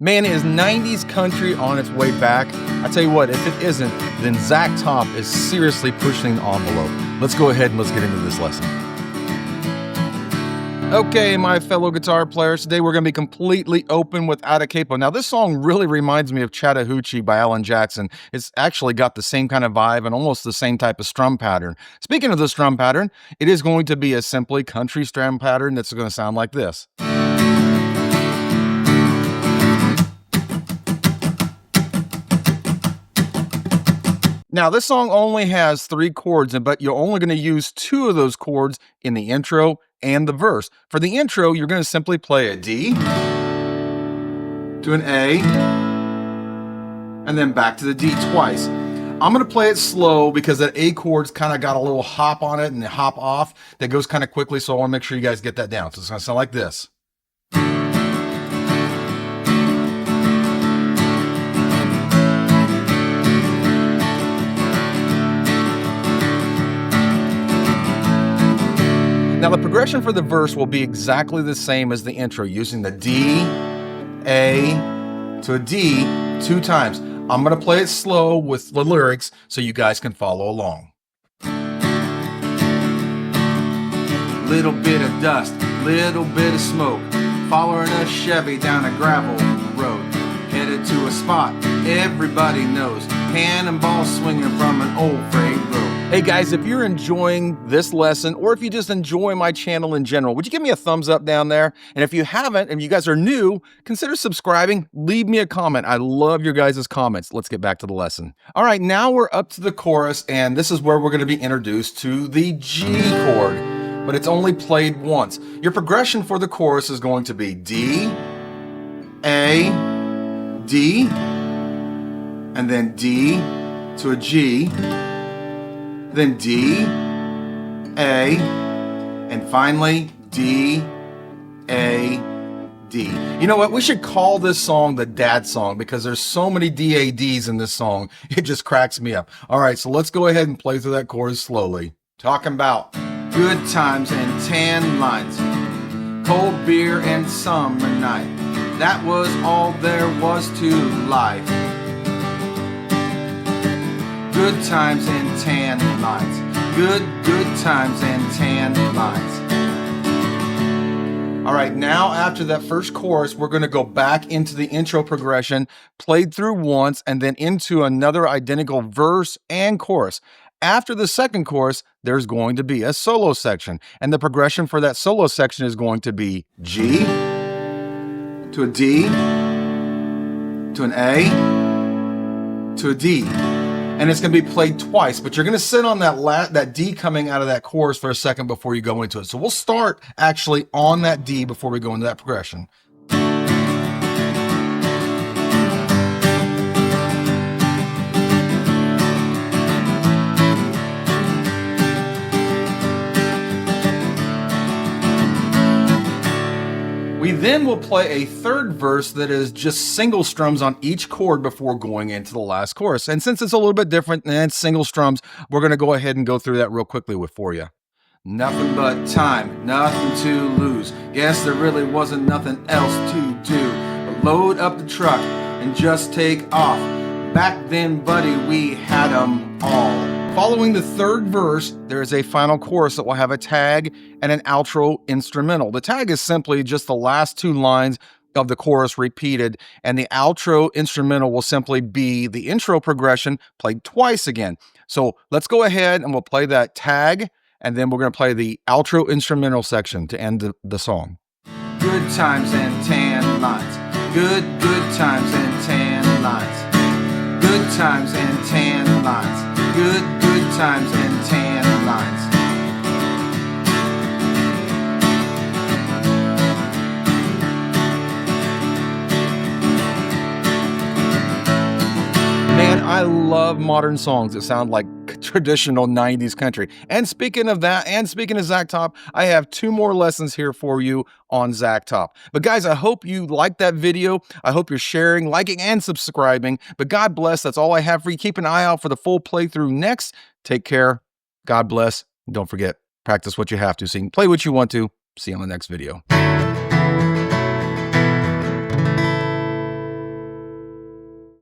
Man, is 90s country on its way back? I tell you what, if it isn't, then Zach Top is seriously pushing the envelope. Let's go ahead and let's get into this lesson. Okay, my fellow guitar players, today we're going to be completely open without a capo. Now, this song really reminds me of Chattahoochee by Alan Jackson. It's actually got the same kind of vibe and almost the same type of strum pattern. Speaking of the strum pattern, it is going to be a simply country strum pattern that's going to sound like this. Now, this song only has 3 chords, but you're only going to use 2 of those chords in the intro and the verse. For the intro, you're going to simply play a D to an A, and then back to the D twice. I'm going to play it slow because that A chord's kind of got a little hop on it and hop off that goes kind of quickly, so I want to make sure you guys get that down. So it's going to sound like this. Now, the progression for the verse will be exactly the same as the intro, using the D, A, to a D 2 times. I'm going to play it slow with the lyrics so you guys can follow along. Little bit of dust, little bit of smoke, following a Chevy down a gravel road, headed to a spot everybody knows, cannonball swinging from an old freight road. Hey guys, if you're enjoying this lesson, or if you just enjoy my channel in general, would you give me a thumbs up down there? And if you haven't, and you guys are new, consider subscribing, leave me a comment. I love your guys' comments. Let's get back to the lesson. All right, now we're up to the chorus, and this is where we're gonna be introduced to the G chord, but it's only played once. Your progression for the chorus is going to be D, A, D, and then D to a G, then D, A, and finally D, A, D. You know what? We should call this song the dad song because there's so many DADs in this song. It just cracks me up. All right, so let's go ahead and play through that chorus slowly. Talking about good times and tan lines, cold beer and summer night. That was all there was to life. Good times and tan lines. Good times and tan lines. All right, now after that first chorus, we're going to go back into the intro progression, played through once, and then into another identical verse and chorus. After the second chorus, there's going to be a solo section, and the progression for that solo section is going to be G to a D to an A to a D. And it's going to be played twice, but you're going to sit on that D coming out of that chorus for a second before you go into it. So we'll start actually on that D before we go into that progression. We then will play a third verse that is just single strums on each chord before going into the last chorus. And since it's a little bit different than single strums, we're going to go ahead and go through that real quickly for you. Nothing but time, nothing to lose. Guess there really wasn't nothing else to do but load up the truck and just take off. Back then, buddy, we had 'em all. Following the third verse, there is a final chorus that will have a tag and an outro instrumental. The tag is simply just the last 2 lines of the chorus repeated, and the outro instrumental will simply be the intro progression played twice again. So let's go ahead and we'll play that tag, and then we're going to play the outro instrumental section to end the song. Good times and tan lines. Good times and tan lines. Good times and tan lines. Good times and tan lines. Man, I love modern songs that sound like traditional 90s country. And speaking of that, and speaking of Zach Top, I have 2 more lessons here for you on Zach Top. But guys, I hope you liked that video. I hope you're sharing, liking, and subscribing. But God bless. That's all I have for you. Keep an eye out for the full playthrough next. Take care. God bless. Don't forget, practice what you have to. So you can play what you want to. See you on the next video.